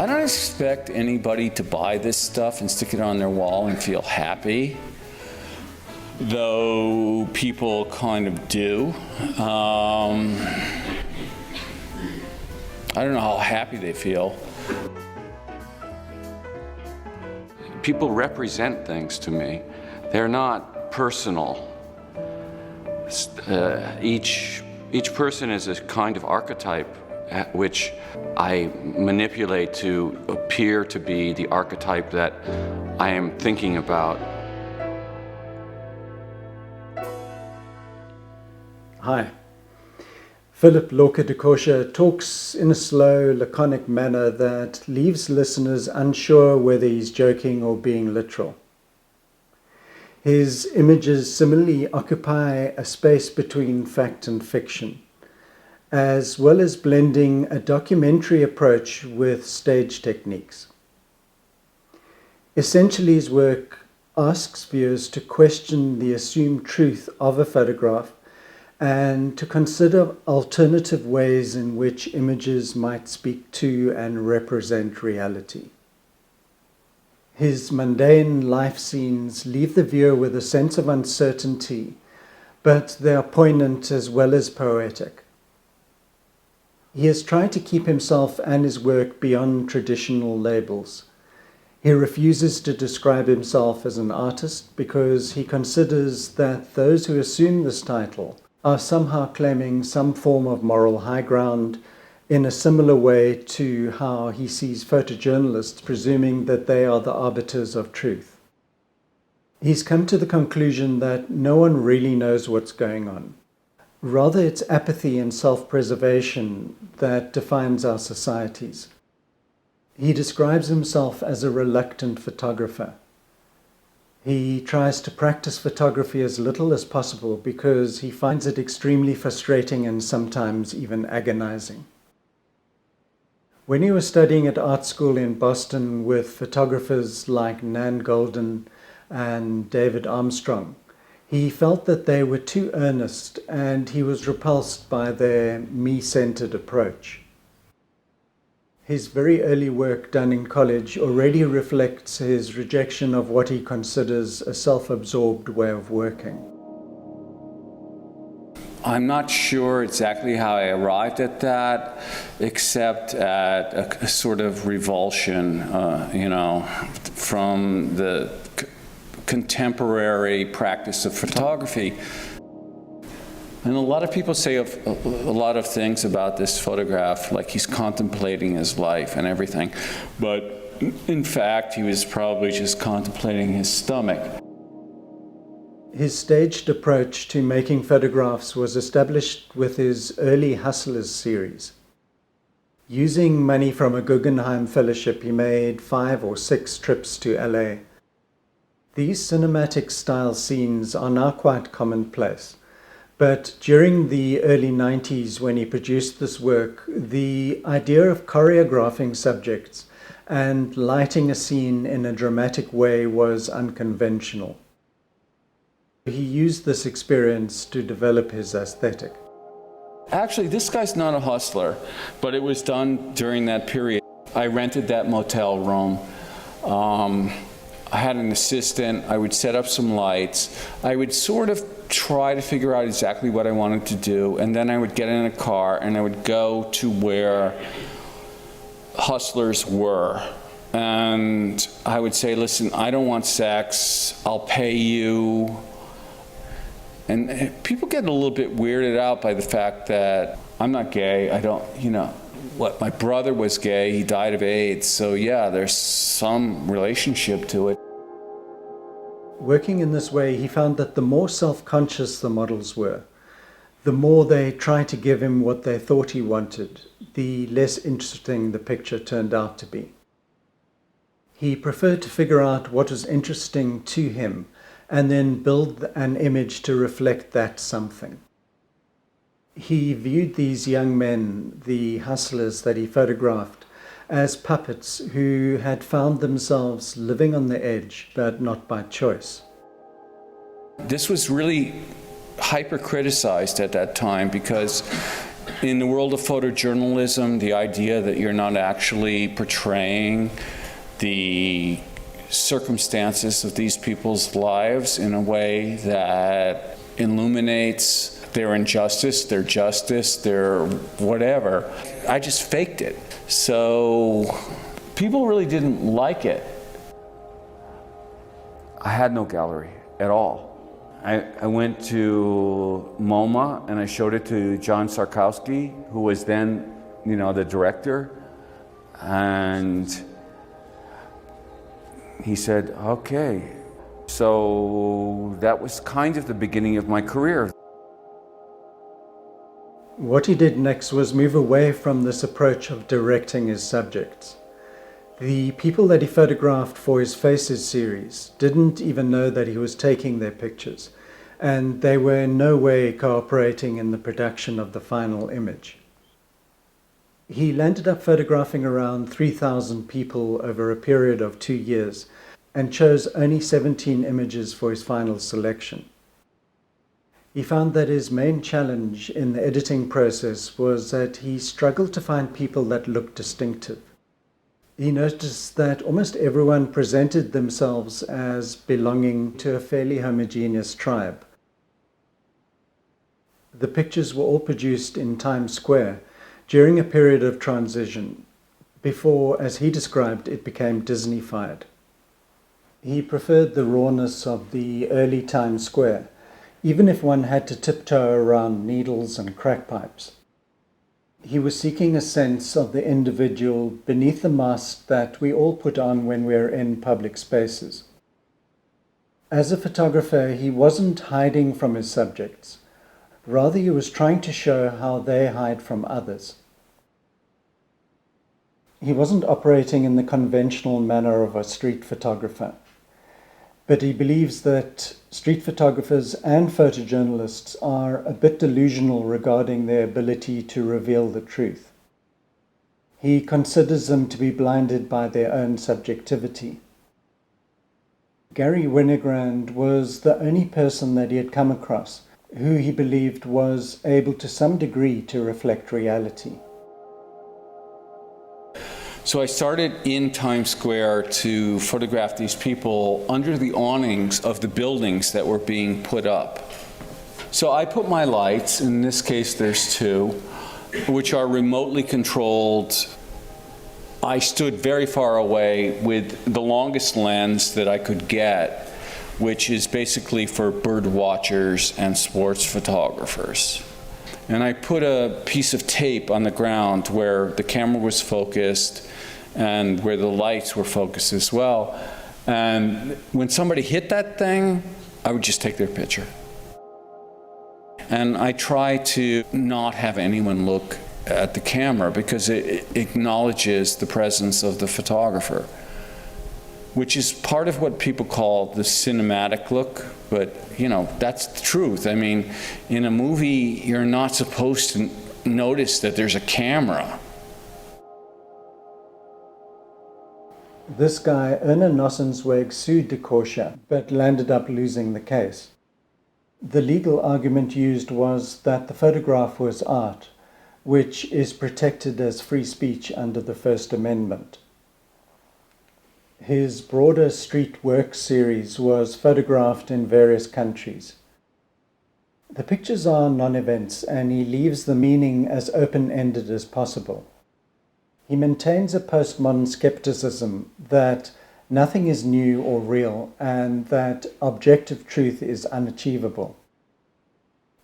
I don't expect anybody to buy this stuff and stick it on their wall and feel happy, though people kind of do. I don't know how happy they feel. People represent things to me. They're not personal. Each person is a kind of archetype which I manipulate to appear to be the archetype that I am thinking about. Hi. Philip-Lorca diCorcia talks in a slow, laconic manner that leaves listeners unsure whether he's joking or being literal. His images similarly occupy a space between fact and fiction, as well as blending a documentary approach with stage techniques. Essentially, his work asks viewers to question the assumed truth of a photograph and to consider alternative ways in which images might speak to and represent reality. His mundane life scenes leave the viewer with a sense of uncertainty, but they are poignant as well as poetic. He has tried to keep himself and his work beyond traditional labels. He refuses to describe himself as an artist because he considers that those who assume this title are somehow claiming some form of moral high ground, in a similar way to how he sees photojournalists presuming that they are the arbiters of truth. He's come to the conclusion that no one really knows what's going on. Rather, it's apathy and self-preservation that defines our societies. He describes himself as a reluctant photographer. He tries to practice photography as little as possible because he finds it extremely frustrating and sometimes even agonizing. When he was studying at art school in Boston with photographers like Goldin and David Armstrong, he felt that they were too earnest and he was repulsed by their me-centered approach. His very early work done in college already reflects his rejection of what he considers a self-absorbed way of working. I'm not sure exactly how I arrived at that, except at a sort of revulsion, from the contemporary practice of photography. And a lot of people say a lot of things about this photograph, like he's contemplating his life and everything. But in fact, he was probably just contemplating his stomach. His staged approach to making photographs was established with his early Hustlers series. Using money from a Guggenheim fellowship, he made 5 or 6 trips to LA. These cinematic style scenes are now quite commonplace. But during the early 90s, when he produced this work, the idea of choreographing subjects and lighting a scene in a dramatic way was unconventional. He used this experience to develop his aesthetic. Actually, this guy's not a hustler, but it was done during that period. I rented that motel room. I had an assistant. I would set up some lights. I would sort of try to figure out exactly what I wanted to do, and then I would get in a car and I would go to where hustlers were. And I would say, listen, I don't want sex. I'll pay you. And people get a little bit weirded out by the fact that I'm not gay. I don't, my brother was gay. He died of AIDS. So yeah, there's some relationship to it. Working in this way, he found that the more self-conscious the models were, the more they tried to give him what they thought he wanted, the less interesting the picture turned out to be. He preferred to figure out what was interesting to him and then build an image to reflect that something. He viewed these young men, the hustlers that he photographed, as puppets who had found themselves living on the edge, but not by choice. This was really hyper-criticized at that time because In the world of photojournalism, the idea that you're not actually portraying the circumstances of these people's lives in a way that illuminates their injustice, their justice, their whatever. I just faked it. So people really didn't like it. I had no gallery at all. I went to MoMA and I showed it to John Sarkowski, who was then, the director, and he said, okay. So that was kind of the beginning of my career. What he did next was move away from this approach of directing his subjects. The people that he photographed for his Faces series didn't even know that he was taking their pictures, and they were in no way cooperating in the production of the final image. He landed up photographing around 3,000 people over a period of 2 years and chose only 17 images for his final selection. He found that his main challenge in the editing process was that he struggled to find people that looked distinctive. He noticed that almost everyone presented themselves as belonging to a fairly homogeneous tribe. The pictures were all produced in Times Square during a period of transition, before, as he described, it became Disney-fied. He preferred the rawness of the early Times Square, even if one had to tiptoe around needles and crack pipes. He was seeking a sense of the individual beneath the mask that we all put on when we're in public spaces. As a photographer, he wasn't hiding from his subjects. Rather, he was trying to show how they hide from others. He wasn't operating in the conventional manner of a street photographer, but he believes that street photographers and photojournalists are a bit delusional regarding their ability to reveal the truth. He considers them to be blinded by their own subjectivity. Gary Winogrand was the only person that he had come across who he believed was able to some degree to reflect reality. So I started in Times Square to photograph these people under the awnings of the buildings that were being put up. So I put my lights, in this case there's 2, which are remotely controlled. I stood very far away with the longest lens that I could get, which is basically for bird watchers and sports photographers. And I put a piece of tape on the ground where the camera was focused and where the lights were focused as well. And when somebody hit that thing, I would just take their picture. And I try to not have anyone look at the camera because it acknowledges the presence of the photographer, which is part of what people call the cinematic look, but that's the truth. I mean, in a movie, you're not supposed to notice that there's a camera. This guy, Erna Nossensweg, sued diCorcia, but landed up losing the case. The legal argument used was that the photograph was art, which is protected as free speech under the First Amendment. His broader street work series was photographed in various countries. The pictures are non-events, and he leaves the meaning as open-ended as possible. He maintains a postmodern skepticism that nothing is new or real, and that objective truth is unachievable.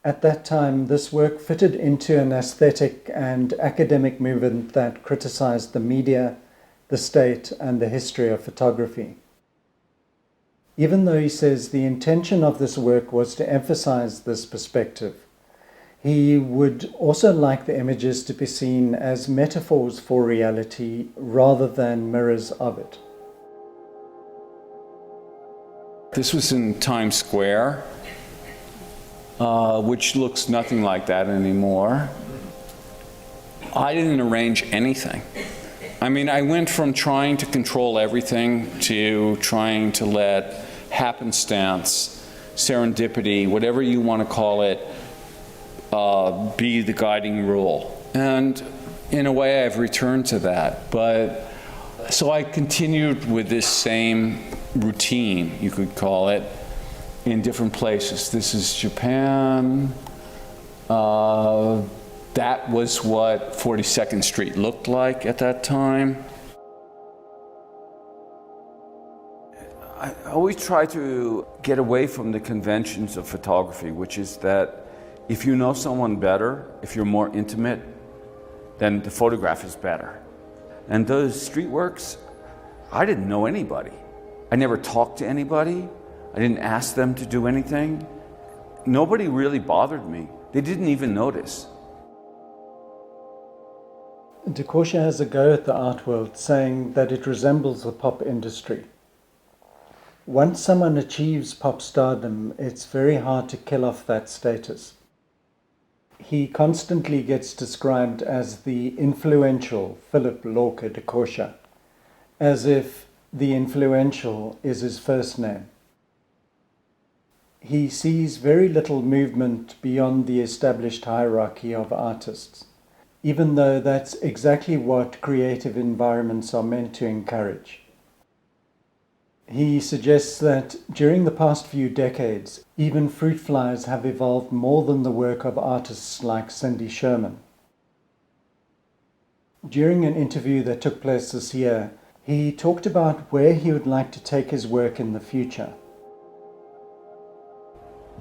At that time, this work fitted into an aesthetic and academic movement that criticized the media, the state, and the history of photography. Even though he says the intention of this work was to emphasize this perspective, he would also like the images to be seen as metaphors for reality rather than mirrors of it. This was in Times Square, which looks nothing like that anymore. I didn't arrange anything. I mean, I went from trying to control everything to trying to let happenstance, serendipity, whatever you want to call it, be the guiding rule. And in a way, I've returned to that. But so I continued with this same routine, you could call it, in different places. This is Japan. That was what 42nd Street looked like at that time. I always try to get away from the conventions of photography, which is that if you know someone better, if you're more intimate, then the photograph is better. And those street works, I didn't know anybody. I never talked to anybody. I didn't ask them to do anything. Nobody really bothered me. They didn't even notice. diCorcia has a go at the art world, saying that it resembles the pop industry. Once someone achieves pop stardom, it's very hard to kill off that status. He constantly gets described as the influential Philip-Lorca diCorcia, as if the influential is his first name. He sees very little movement beyond the established hierarchy of artists, even though that's exactly what creative environments are meant to encourage. He suggests that during the past few decades, even fruit flies have evolved more than the work of artists like Cindy Sherman. During an interview that took place this year, he talked about where he would like to take his work in the future.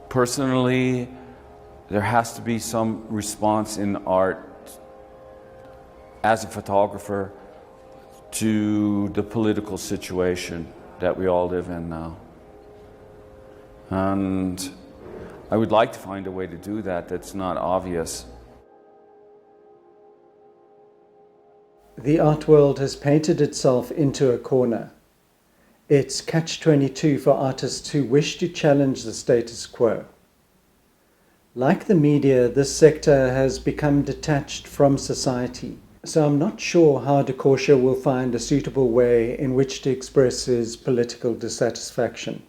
Personally, there has to be some response in art as a photographer to the political situation that we all live in now. And I would like to find a way to do that that's not obvious. The art world has painted itself into a corner. It's catch-22 for artists who wish to challenge the status quo. Like the media, this sector has become detached from society. So I'm not sure how diCorcia will find a suitable way in which to express his political dissatisfaction.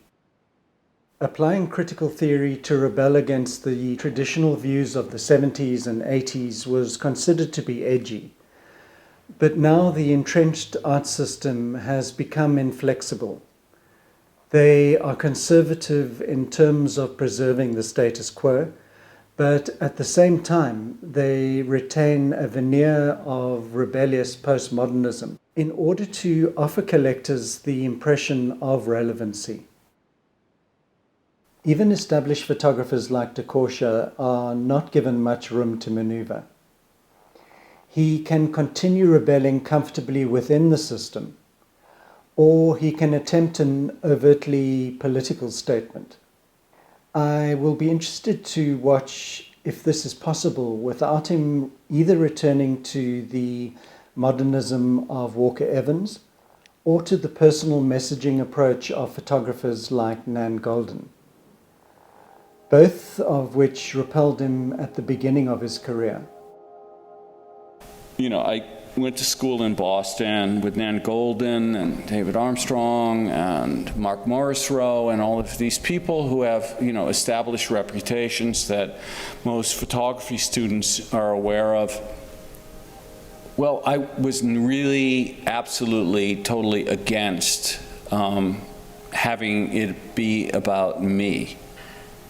Applying critical theory to rebel against the traditional views of the 70s and 80s was considered to be edgy. But now the entrenched art system has become inflexible. They are conservative in terms of preserving the status quo, but at the same time, they retain a veneer of rebellious postmodernism in order to offer collectors the impression of relevancy. Even established photographers like diCorcia are not given much room to maneuver. He can continue rebelling comfortably within the system, or he can attempt an overtly political statement. I will be interested to watch if this is possible without him either returning to the modernism of Walker Evans or to the personal messaging approach of photographers like Nan Goldin, both of which repelled him at the beginning of his career. You know, I went to school in Boston with Nan Goldin and David Armstrong and Mark Morrisroe and all of these people who have, you know, established reputations that most photography students are aware of. Well, I was really, absolutely, totally against having it be about me.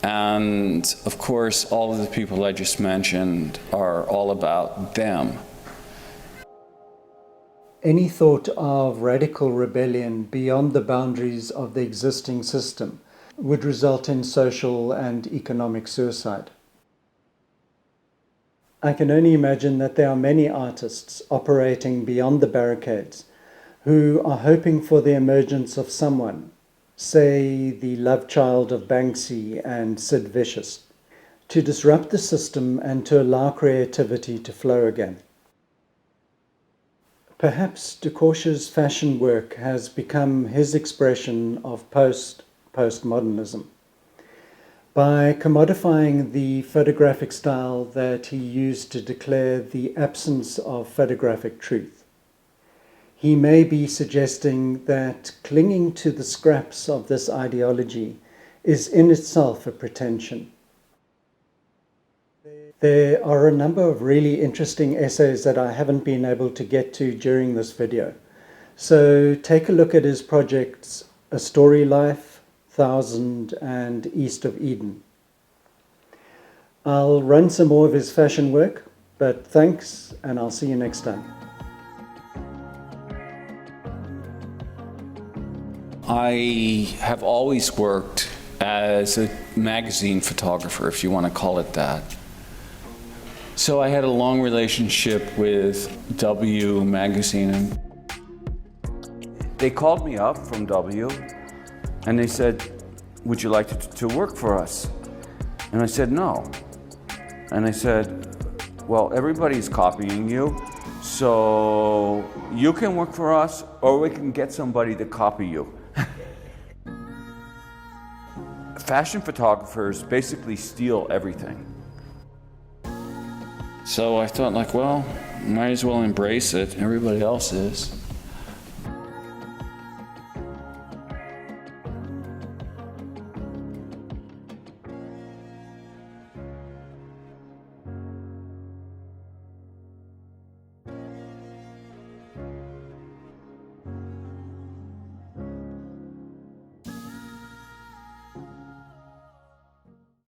And of course, all of the people I just mentioned are all about them. Any thought of radical rebellion beyond the boundaries of the existing system would result in social and economic suicide. I can only imagine that there are many artists operating beyond the barricades who are hoping for the emergence of someone, say the love child of Banksy and Sid Vicious, to disrupt the system and to allow creativity to flow again. Perhaps diCorcia's fashion work has become his expression of postmodernism. By commodifying the photographic style that he used to declare the absence of photographic truth, he may be suggesting that clinging to the scraps of this ideology is in itself a pretension. There are a number of really interesting essays that I haven't been able to get to during this video. So take a look at his projects A Story Life, 1000 and East of Eden. I'll run some more of his fashion work, but thanks, and I'll see you next time. I have always worked as a magazine photographer, if you want to call it that. So I had a long relationship with W magazine. And they called me up from W and they said, would you like to work for us? And I said, no. And I said, well, everybody's copying you, so you can work for us or we can get somebody to copy you. Fashion photographers basically steal everything. So I thought, like, well, might as well embrace it. Everybody else is.